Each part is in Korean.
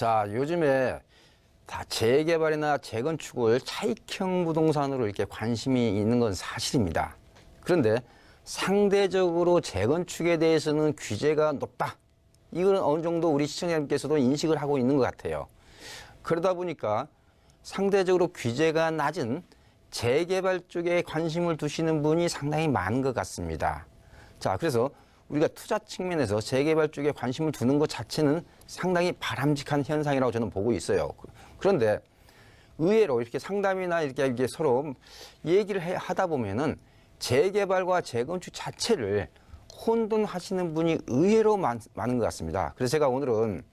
자, 요즘에 다 재개발이나 재건축을 차익형 부동산으로 이렇게 관심이 있는 건 사실입니다. 그런데 상대적으로 재건축에 대해서는 규제가 높다. 이거는 어느 정도 우리 시청자님께서도 인식을 하고 있는 것 같아요. 그러다 보니까 상대적으로 규제가 낮은 재개발 쪽에 관심을 두시는 분이 상당히 많은 것 같습니다. 자, 그래서 우리가 투자 측면에서 재개발 쪽에 관심을 두는 것 자체는 상당히 바람직한 현상이라고 저는 보고 있어요. 그런데 의외로 이렇게 상담이나 이렇게 서로 얘기를 하다 보면은 재개발과 재건축 자체를 혼돈하시는 분이 의외로 많은 것 같습니다. 그래서 제가 오늘은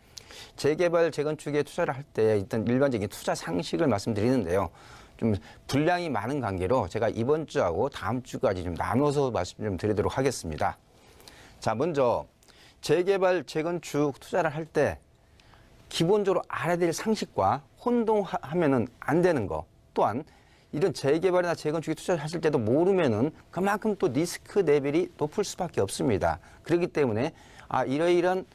재개발, 재건축에 투자를 할 때 일단 일반적인 투자 상식을 말씀드리는데요. 좀 분량이 많은 관계로 제가 이번 주하고 다음 주까지 좀 나눠서 말씀 좀 드리도록 하겠습니다. 자, 먼저 재개발, 재건축 투자를 할 때 기본적으로 알아야 될 상식과 혼동하면은 안 되는 거, 또한 이런 재개발이나 재건축에 투자를 하실 때도 모르면은 그만큼 또 리스크 레벨이 높을 수밖에 없습니다. 그렇기 때문에 이러이러한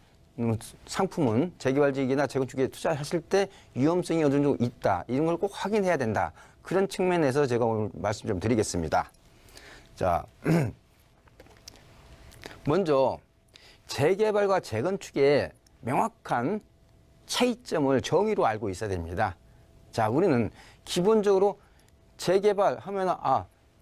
상품은 재개발지역이나 재건축에 투자하실 때 위험성이 어느 정도 있다, 이런 걸 꼭 확인해야 된다, 그런 측면에서 제가 오늘 말씀 좀 드리겠습니다. 자, 먼저 재개발과 재건축의 명확한 차이점을 정의로 알고 있어야 됩니다. 자, 우리는 기본적으로 재개발 하면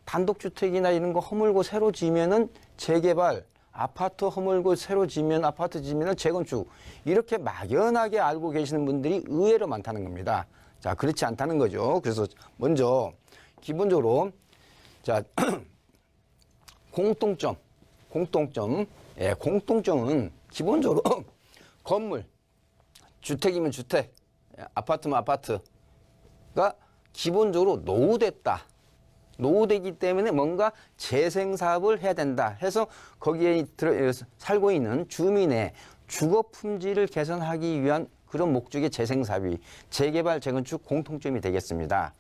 단독주택이나 이런 거 허물고 새로 지으면은 재개발, 아파트 허물고 새로 지으면 아파트 지으면은 재건축, 이렇게 막연하게 알고 계시는 분들이 의외로 많다는 겁니다. 자, 그렇지 않다는 거죠. 그래서 먼저 기본적으로 자 공통점은 기본적으로 건물, 주택이면 주택, 아파트면 아파트가 기본적으로 노후되기 때문에 뭔가 재생사업을 해야 된다 해서 거기에 살고 있는 주민의 주거 품질을 개선하기 위한 그런 목적의 재생사업이 재개발, 재건축 공통점이 되겠습니다.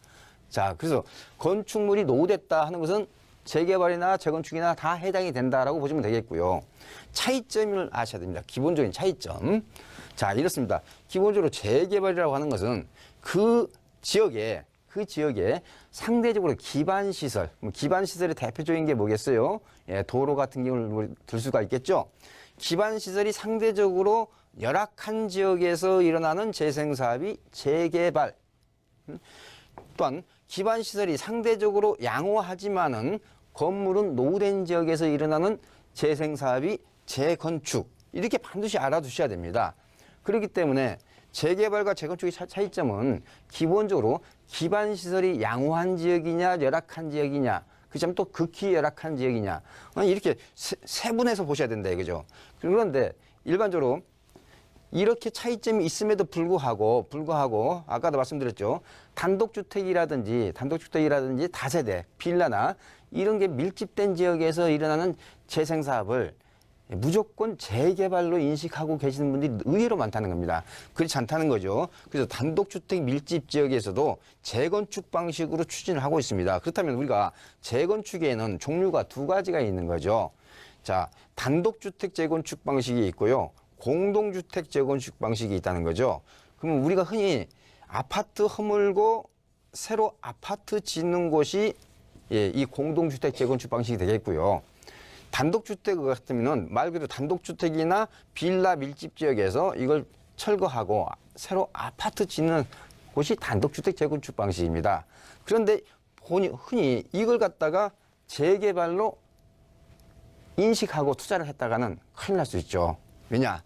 자, 그래서 건축물이 노후됐다 하는 것은 재개발이나 재건축이나 다 해당이 된다라고 보시면 되겠고요. 차이점을 아셔야 됩니다. 기본적인 차이점. 자, 이렇습니다. 기본적으로 재개발이라고 하는 것은 그 지역에 상대적으로 기반시설의 대표적인 게 뭐겠어요? 도로 같은 경우를 들 수가 있겠죠? 기반시설이 상대적으로 열악한 지역에서 일어나는 재생사업이 재개발. 또한 기반시설이 상대적으로 양호하지만은 건물은 노후된 지역에서 일어나는 재생사업이 재건축. 이렇게 반드시 알아두셔야 됩니다. 그렇기 때문에 재개발과 재건축의 차이점은 기본적으로 기반시설이 양호한 지역이냐 열악한 지역이냐, 그렇지만 또 극히 열악한 지역이냐, 이렇게 세분해서 보셔야 된다 이거죠. 그런데 일반적으로 이렇게 차이점이 있음에도 불구하고 아까도 말씀드렸죠. 단독주택이라든지 다세대, 빌라나 이런 게 밀집된 지역에서 일어나는 재생사업을 무조건 재개발로 인식하고 계시는 분들이 의외로 많다는 겁니다. 그렇지 않다는 거죠. 그래서 단독주택 밀집 지역에서도 재건축 방식으로 추진을 하고 있습니다. 그렇다면 우리가 재건축에는 종류가 두 가지가 있는 거죠. 자, 단독주택 재건축 방식이 있고요. 공동주택 재건축 방식이 있다는 거죠. 그러면 우리가 흔히 아파트 허물고 새로 아파트 짓는 곳이 이 공동주택 재건축 방식이 되겠고요. 단독주택 같으면은 말 그대로 단독주택이나 빌라 밀집 지역에서 이걸 철거하고 새로 아파트 짓는 곳이 단독주택 재건축 방식입니다. 그런데 흔히 이걸 갖다가 재개발로 인식하고 투자를 했다가는 큰일 날 수 있죠. 왜냐?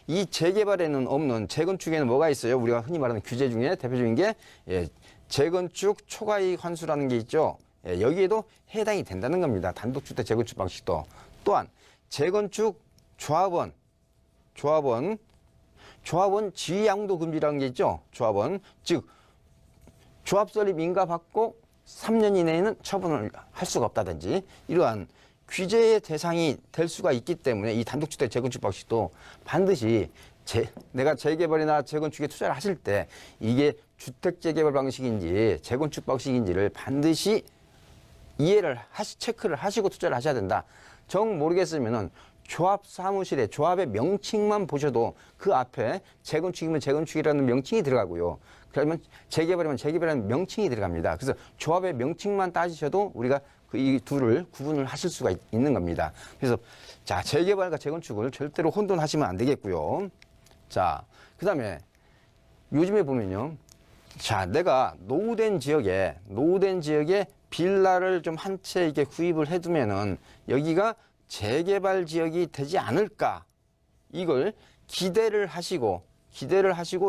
이 재개발에는 없는 재건축에는 뭐가 있어요? 우리가 흔히 말하는 규제 중에 대표적인 게 재건축 초과이익 환수라는 게 있죠. 여기에도 해당이 된다는 겁니다. 단독주택 재건축 방식도. 또한 재건축 조합원 지위양도 금지라는 게 있죠. 조합원, 즉 조합 설립 인가 받고 3년 이내에는 처분을 할 수가 없다든지 이러한 규제의 대상이 될 수가 있기 때문에 이 단독주택 재건축 방식도 반드시 내가 재개발이나 재건축에 투자를 하실 때 이게 주택 재개발 방식인지 재건축 방식인지를 반드시 체크를 하시고 투자를 하셔야 된다. 정 모르겠으면은 조합 사무실에 조합의 명칭만 보셔도 그 앞에 재건축이면 재건축이라는 명칭이 들어가고요. 그러면 재개발이면 재개발이라는 명칭이 들어갑니다. 그래서 조합의 명칭만 따지셔도 우리가 이 둘을 구분을 하실 수가 있는 겁니다. 그래서 자, 재개발과 재건축을 절대로 혼돈하시면 안 되겠고요. 자, 그다음에 요즘에 보면요. 자, 내가 노후된 지역에 빌라를 좀 한 채 이렇게 구입을 해두면은 여기가 재개발 지역이 되지 않을까, 이걸 기대를 하시고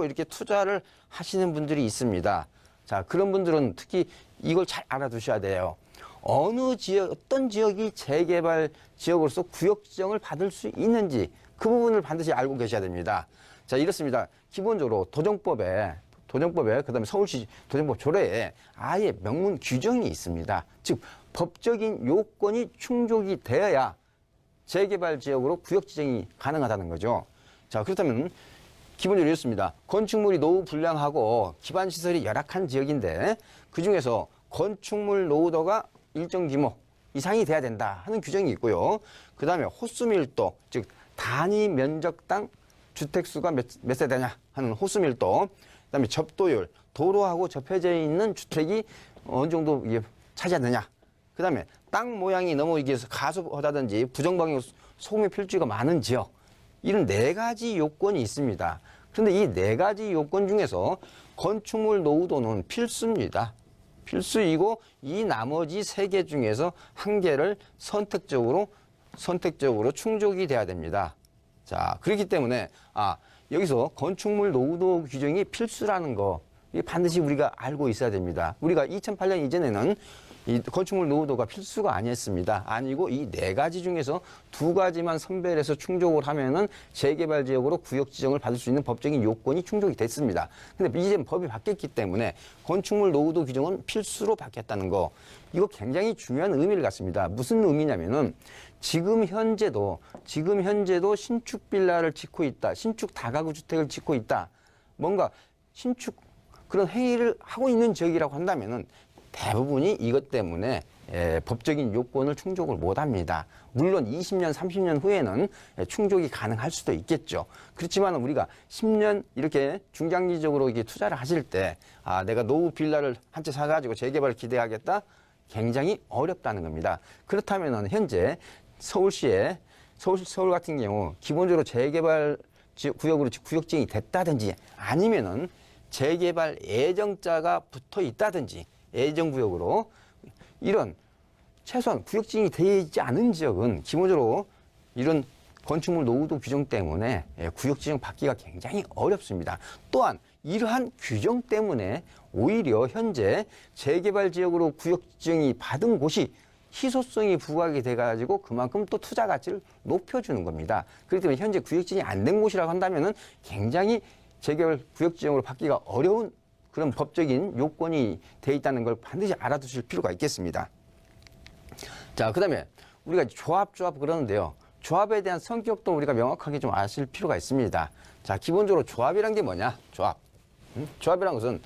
이렇게 투자를 하시는 분들이 있습니다. 자, 그런 분들은 특히 이걸 잘 알아두셔야 돼요. 어느 지역, 어떤 지역이 재개발 지역으로서 구역 지정을 받을 수 있는지 그 부분을 반드시 알고 계셔야 됩니다. 자, 이렇습니다. 기본적으로 도정법에 그다음에 서울시 도정법 조례에 아예 명문 규정이 있습니다. 즉 법적인 요건이 충족이 되어야 재개발 지역으로 구역 지정이 가능하다는 거죠. 자, 그렇다면 기본적으로 이렇습니다. 건축물이 노후 불량하고 기반 시설이 열악한 지역인데 그중에서 건축물 노후도가 일정 규모 이상이 돼야 된다 하는 규정이 있고요. 그다음에 호수 밀도, 즉 단위 면적당 주택 수가 몇 세대냐 하는 호수 밀도, 그다음에 접도율, 도로하고 접해져 있는 주택이 어느 정도 이게 차지하느냐. 그다음에 땅 모양이 너무 이게 가소하다든지 부정방향 소음의 필지가 많은 지역, 이런 4가지 요건이 있습니다. 그런데 이 4가지 요건 중에서 건축물 노후도는 필수입니다. 필수이고 이 나머지 3개 중에서 1개를 선택적으로 충족이 돼야 됩니다. 자, 그렇기 때문에 여기서 건축물 노후도 규정이 필수라는 거, 이게 반드시 우리가 알고 있어야 됩니다. 우리가 2008년 이전에는 이 건축물 노후도가 필수가 아니었습니다. 아니고 이 4가지 중에서 2가지만 선별해서 충족을 하면은 재개발 지역으로 구역 지정을 받을 수 있는 법적인 요건이 충족이 됐습니다. 근데 이제 법이 바뀌었기 때문에 건축물 노후도 규정은 필수로 바뀌었다는 거, 이거 굉장히 중요한 의미를 갖습니다. 무슨 의미냐면은 지금 현재도 신축 빌라를 짓고 있다, 신축 다가구 주택을 짓고 있다, 뭔가 신축 그런 행위를 하고 있는 지역이라고 한다면은 대부분이 이것 때문에 법적인 요건을 충족을 못합니다. 물론 20년, 30년 후에는 충족이 가능할 수도 있겠죠. 그렇지만 우리가 10년 이렇게 중장기적으로 이게 투자를 하실 때 내가 노후 빌라를 한 채 사가지고 재개발을 기대하겠다? 굉장히 어렵다는 겁니다. 그렇다면 현재 서울 같은 경우 기본적으로 재개발 구역으로 구역 지정이 됐다든지 아니면은 재개발 예정자가 붙어 있다든지 예정구역으로 이런 최소한 구역 지정이 되어 있지 않은 지역은 기본적으로 이런 건축물 노후도 규정 때문에 구역 지정 받기가 굉장히 어렵습니다. 또한 이러한 규정 때문에 오히려 현재 재개발 지역으로 구역 지정이 받은 곳이 희소성이 부각이 돼가지고 그만큼 또 투자 가치를 높여주는 겁니다. 그렇기 때문에 현재 구역 지정이 안 된 곳이라고 한다면은 굉장히 재개발 구역 지정으로 받기가 어려운 그런 법적인 요건이 돼 있다는 걸 반드시 알아두실 필요가 있겠습니다. 자, 그다음에 우리가 조합 그러는데요. 조합에 대한 성격도 우리가 명확하게 좀 아실 필요가 있습니다. 자, 기본적으로 조합이란 게 뭐냐? 조합이란 것은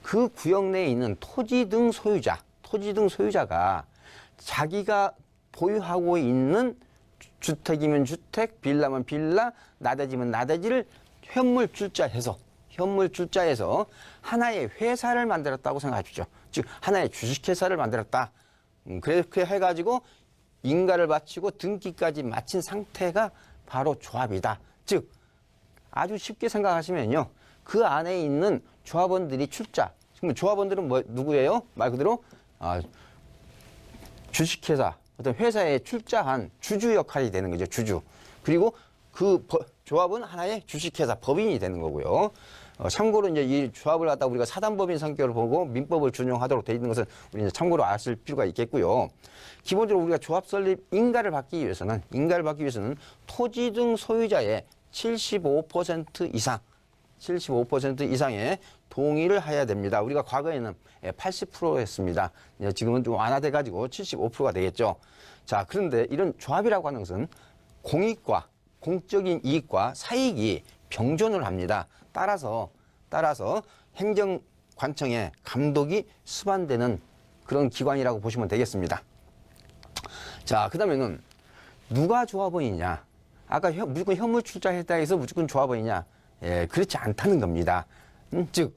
그 구역 내에 있는 토지 등 소유자가 자기가 보유하고 있는 주택이면 주택, 빌라면 빌라, 나대지면 나대지를 현물출자해서 하나의 회사를 만들었다고 생각하십시오. 즉 하나의 주식회사를 만들었다. 그렇게 해가지고 인가를 바치고 등기까지 마친 상태가 바로 조합이다. 즉 아주 쉽게 생각하시면요, 그 안에 있는 조합원들이 그럼 조합원들은 누구예요? 말 그대로 주식회사, 어떤 회사에 출자한 주주 역할이 되는 거죠. 주주. 그리고 그 조합은 하나의 주식회사, 법인이 되는 거고요. 참고로 이제 이 조합을 갖다 우리가 사단법인 성격을 보고 민법을 준용하도록 되어 있는 것은 우리 이제 참고로 아실 필요가 있겠고요. 기본적으로 우리가 조합 설립 인가를 받기 위해서는 토지 등 소유자의 75% 이상의 동의를 해야 됩니다. 우리가 과거에는 80%였습니다. 지금은 좀 완화돼가지고 75%가 되겠죠. 자, 그런데 이런 조합이라고 하는 것은 공적인 이익과 사익이 병존을 합니다. 따라서 행정관청의 감독이 수반되는 그런 기관이라고 보시면 되겠습니다. 자, 그다음에는 누가 조합원이냐? 아까 무조건 현물 출자했다 해서 무조건 조합원이냐? 예, 그렇지 않다는 겁니다. 즉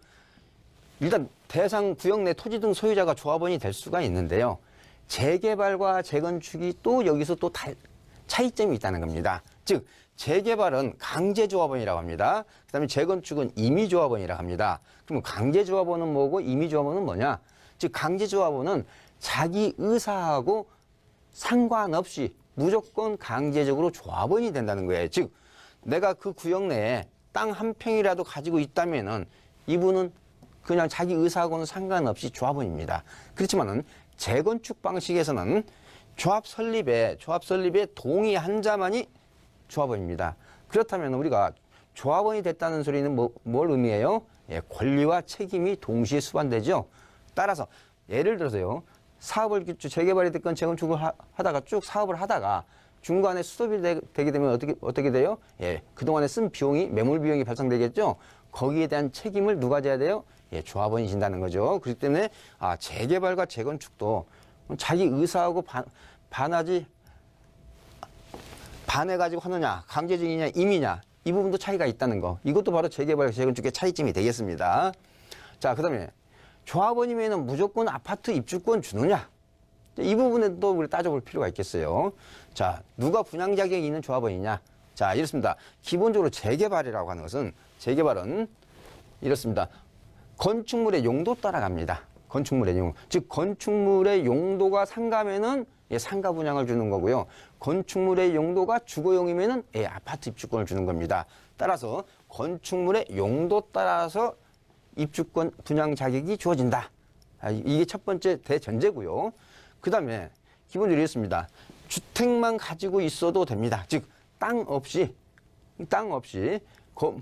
일단 대상 구역 내 토지 등 소유자가 조합원이 될 수가 있는데요. 재개발과 재건축이 또 여기서 또 차이점이 있다는 겁니다. 즉 재개발은 강제조합원이라고 합니다. 그다음에 재건축은 임의조합원이라고 합니다. 그럼 강제조합원은 뭐고 임의조합원은 뭐냐? 즉 강제조합원은 자기 의사하고 상관없이 무조건 강제적으로 조합원이 된다는 거예요. 즉 내가 그 구역 내에 땅 한 평이라도 가지고 있다면은 이분은 그냥 자기 의사하고는 상관없이 조합원입니다. 그렇지만은 재건축 방식에서는 조합 설립에 동의한 자만이 조합원입니다. 그렇다면 우리가 조합원이 됐다는 소리는 뭘 의미해요? 예, 권리와 책임이 동시에 수반되죠. 따라서 예를 들어서요. 사업을 재개발이 됐건 재건축을 하다가 쭉 사업을 하다가 중간에 수습이 되게 되면 어떻게 돼요? 예, 그동안에 쓴 비용이 매몰 비용이 발생되겠죠. 거기에 대한 책임을 누가 져야 돼요? 예, 조합원이 진다는 거죠. 그렇기 때문에 재개발과 재건축도 자기 의사하고 반해가지고 하느냐, 강제적이냐, 임의냐 이 부분도 차이가 있다는 거. 이것도 바로 재개발, 재건축의 차이점이 되겠습니다. 자, 그다음에 조합원이면은 무조건 아파트 입주권 주느냐? 이 부분에 또 우리 따져볼 필요가 있겠어요. 자, 누가 분양 자격이 있는 조합원이냐? 자, 이렇습니다. 기본적으로 재개발이라고 하는 것은 재개발은 이렇습니다. 건축물의 용도 따라갑니다. 건축물의 용도. 즉 건축물의 용도가 상가면은 상가 분양을 주는 거고요. 건축물의 용도가 주거용이면은 아파트 입주권을 주는 겁니다. 따라서 건축물의 용도 따라서 입주권 분양 자격이 주어진다. 이게 첫 번째 대전제고요. 그 다음에 기본적으로 이렇습니다. 주택만 가지고 있어도 됩니다. 즉 땅 없이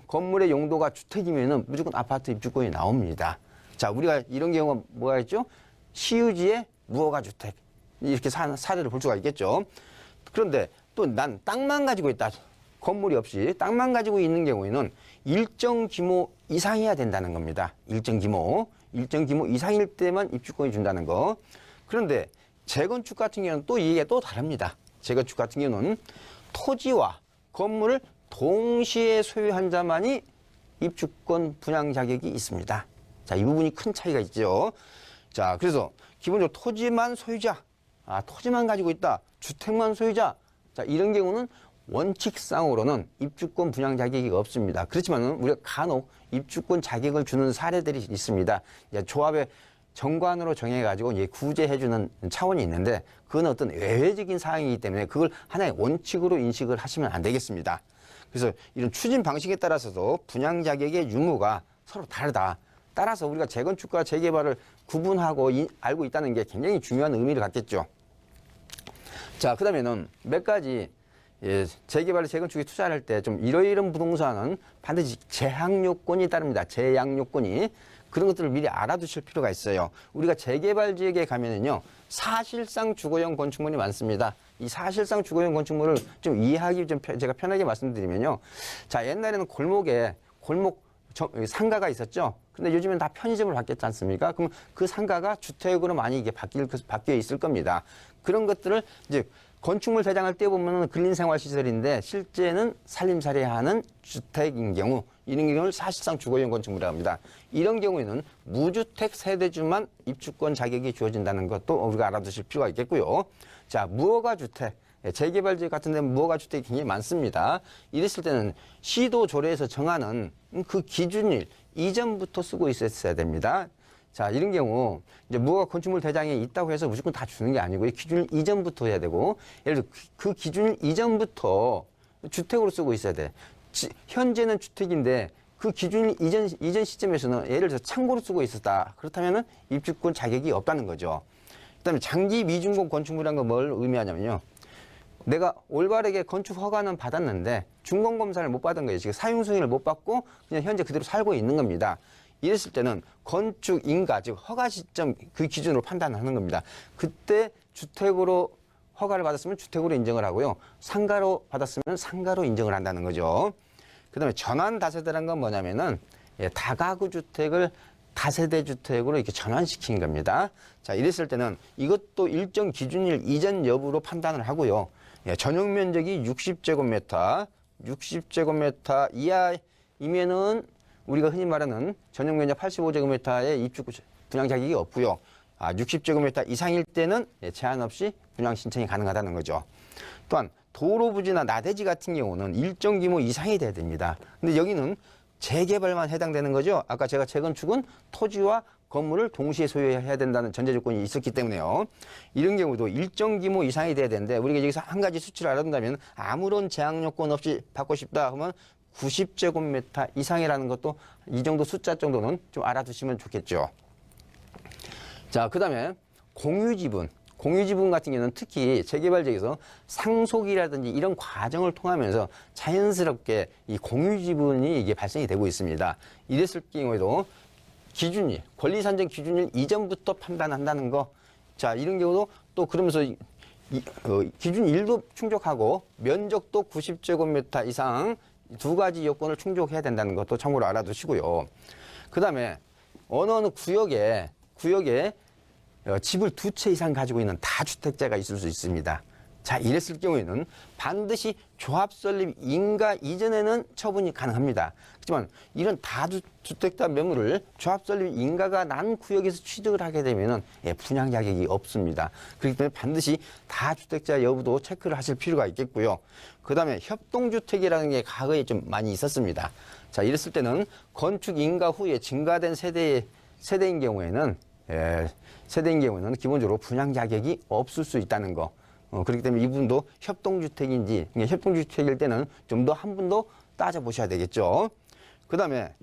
건물의 용도가 주택이면은 무조건 아파트 입주권이 나옵니다. 자, 우리가 이런 경우가 뭐가 있죠? 시유지의 무허가 주택 이렇게 사례를 볼 수가 있겠죠. 그런데 또 난 땅만 가지고 있다. 건물이 없이 땅만 가지고 있는 경우에는 일정 규모 이상이어야 된다는 겁니다. 일정 규모 이상일 때만 입주권이 준다는 거. 그런데 재건축 같은 경우는 또 이게 또 다릅니다. 재건축 같은 경우는 토지와 건물을 동시에 소유한 자만이 입주권 분양 자격이 있습니다. 자, 이 부분이 큰 차이가 있죠. 자, 그래서 기본적으로 토지만 소유자, 토지만 가지고 있다, 주택만 소유자. 자, 이런 경우는 원칙상으로는 입주권 분양 자격이 없습니다. 그렇지만 우리가 간혹 입주권 자격을 주는 사례들이 있습니다. 조합의 정관으로 정해가지고 구제해주는 차원이 있는데 그건 어떤 외회적인 사항이기 때문에 그걸 하나의 원칙으로 인식을 하시면 안 되겠습니다. 그래서 이런 추진 방식에 따라서도 분양 자격의 유무가 서로 다르다. 따라서 우리가 재건축과 재개발을 구분하고 알고 있다는 게 굉장히 중요한 의미를 갖겠죠. 자, 그다음에는 몇 가지 재개발, 재건축에 투자를 할 때 좀 이러이런 부동산은 반드시 제약 요건이 따릅니다. 제약 요건이. 그런 것들을 미리 알아두실 필요가 있어요. 우리가 재개발 지역에 가면은요, 사실상 주거용 건축물이 많습니다. 이 사실상 주거용 건축물을 좀 이해하기 좀 제가 편하게 말씀드리면요. 자, 옛날에는 골목 상가가 있었죠. 근데 요즘엔 다 편의점을 바뀌었지 않습니까? 그럼 그 상가가 주택으로 많이 이게 바뀌어 있을 겁니다. 그런 것들을 이제 건축물 대장을 떼어보면 근린생활시설인데 실제는 살림살이하는 주택인 경우, 이런 경우를 사실상 주거용 건축물이라고 합니다. 이런 경우에는 무주택 세대주만 입주권 자격이 주어진다는 것도 우리가 알아두실 필요가 있겠고요. 자, 무허가 주택. 재개발 지역 같은 데는 무허가 주택이 굉장히 많습니다. 이랬을 때는 시도 조례에서 정하는 그 기준일 이전부터 쓰고 있었어야 됩니다. 자, 이런 경우 이제 무허가 건축물 대장에 있다고 해서 무조건 다 주는 게 아니고 기준일 이전부터 해야 되고, 예를 들어 그 기준일 이전부터 주택으로 쓰고 있어야 돼. 현재는 주택인데 그 기준일 이전 시점에서는 예를 들어서 창고로 쓰고 있었다. 그렇다면은 입주권 자격이 없다는 거죠. 그다음에 장기 미준공 건축물이라는 건 뭘 의미하냐면요. 내가 올바르게 건축 허가는 받았는데 준공 검사를 못 받은 거예요. 지금 사용 승인을 못 받고 그냥 현재 그대로 살고 있는 겁니다. 이랬을 때는 건축 인가, 즉 허가 시점 그 기준으로 판단하는 겁니다. 그때 주택으로 허가를 받았으면 주택으로 인정을 하고요. 상가로 받았으면 상가로 인정을 한다는 거죠. 그다음에 전환 다세대라는 건 뭐냐면은 다가구 주택을 다세대 주택으로 이렇게 전환시키는 겁니다. 자, 이랬을 때는 이것도 일정 기준일 이전 여부로 판단을 하고요. 예, 전용 면적이 60제곱미터, 60제곱미터 이하이면은 우리가 흔히 말하는 전용 면적 85제곱미터의 입주 분양 자격이 없고요. 60제곱미터 이상일 때는 제한 없이 분양 신청이 가능하다는 거죠. 또한 도로 부지나 나대지 같은 경우는 일정 규모 이상이 돼야 됩니다. 근데 여기는 재개발만 해당되는 거죠. 아까 제가 재건축은 토지와 건물을 동시에 소유해야 된다는 전제 조건이 있었기 때문에요. 이런 경우도 일정 규모 이상이 돼야 되는데 우리가 여기서 한 가지 수치를 알아둔다면 아무런 제한 요건 없이 받고 싶다 하면 90제곱미터 이상이라는 것도 이 정도 숫자 정도는 좀 알아두시면 좋겠죠. 자, 그 다음에 공유지분. 공유지분 같은 경우는 특히 재개발 지역에서 상속이라든지 이런 과정을 통하면서 자연스럽게 이 공유지분이 이게 발생이 되고 있습니다. 이랬을 경우에도 기준이, 권리산정 기준일 이전부터 판단한다는 거. 자, 이런 경우도 또 그러면서 기준 1도 충족하고 면적도 90제곱미터 이상 두 가지 요건을 충족해야 된다는 것도 참고로 알아두시고요. 그 다음에 어느 구역에 집을 2채 이상 가지고 있는 다주택자가 있을 수 있습니다. 자, 이랬을 경우에는 반드시 조합 설립 인가 이전에는 처분이 가능합니다. 하지만 이런 다주택자 매물을 조합 설립 인가가 난 구역에서 취득을 하게 되면은 분양 자격이 없습니다. 그렇기 때문에 반드시 다주택자 여부도 체크를 하실 필요가 있겠고요. 그 다음에 협동주택이라는 게 과거에 좀 많이 있었습니다. 자, 이랬을 때는 건축 인가 후에 증가된 세대인 경우에는 기본적으로 분양 자격이 없을 수 있다는 거. 그렇기 때문에 이분도 협동주택인지, 협동주택일 때는 좀 더 한 번 더 따져보셔야 되겠죠. 그 다음에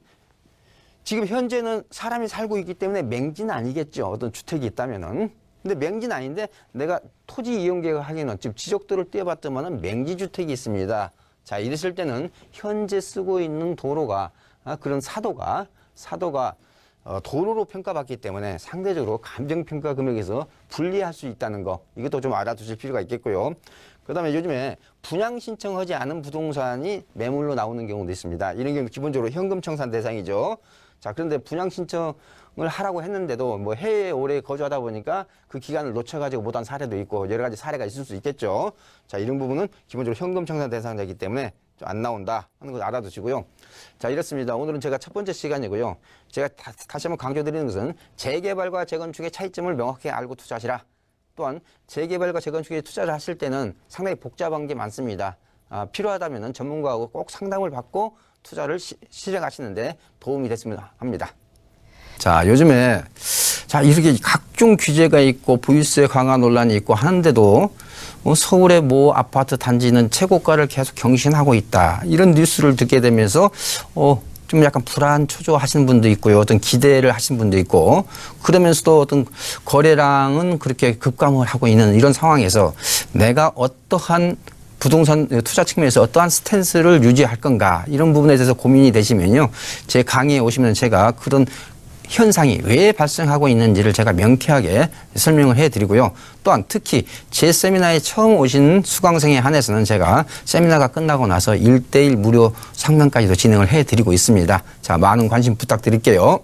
지금 현재는 사람이 살고 있기 때문에 맹지는 아니겠죠. 어떤 주택이 있다면은. 근데 맹지는 아닌데 내가 토지 이용 계획을 하기는 지금 지적도를 떼어봤더만은 맹지주택이 있습니다. 자, 이랬을 때는 현재 쓰고 있는 도로가, 그런 사도가 도로로 평가받기 때문에 상대적으로 감정평가 금액에서 불리할 수 있다는 거, 이것도 좀 알아두실 필요가 있겠고요. 그 다음에 요즘에 분양 신청하지 않은 부동산이 매물로 나오는 경우도 있습니다. 이런 경우 기본적으로 현금 청산 대상이죠. 자, 그런데 분양 신청을 하라고 했는데도 뭐 해외에 오래 거주하다 보니까 그 기간을 놓쳐가지고 못한 사례도 있고 여러 가지 사례가 있을 수 있겠죠. 자, 이런 부분은 기본적으로 현금 청산 대상자이기 때문에 안 나온다 하는 걸 알아두시고요. 자, 이렇습니다. 오늘은 제가 첫 번째 시간이고요. 제가 다시 한번 강조드리는 것은 재개발과 재건축의 차이점을 명확히 알고 투자하시라. 또한 재개발과 재건축에 투자를 하실 때는 상당히 복잡한 게 많습니다. 필요하다면 전문가하고 꼭 상담을 받고 투자를 실행하시는데 도움이 됐으면 합니다. 자, 요즘에 이렇게 각종 규제가 있고 부유세 강화 논란이 있고 하는데도 서울의 모 아파트 단지는 최고가를 계속 경신하고 있다. 이런 뉴스를 듣게 되면서 좀 약간 불안 초조하시는 분도 있고요. 어떤 기대를 하신 분도 있고, 그러면서도 어떤 거래량은 그렇게 급감을 하고 있는 이런 상황에서 내가 어떠한 부동산 투자 측면에서 어떠한 스탠스를 유지할 건가, 이런 부분에 대해서 고민이 되시면요, 제 강의에 오시면 제가 그런 현상이 왜 발생하고 있는지를 제가 명쾌하게 설명을 해드리고요. 또한 특히 제 세미나에 처음 오신 수강생에 한해서는 제가 세미나가 끝나고 나서 1:1 무료 상담까지도 진행을 해드리고 있습니다. 자, 많은 관심 부탁드릴게요.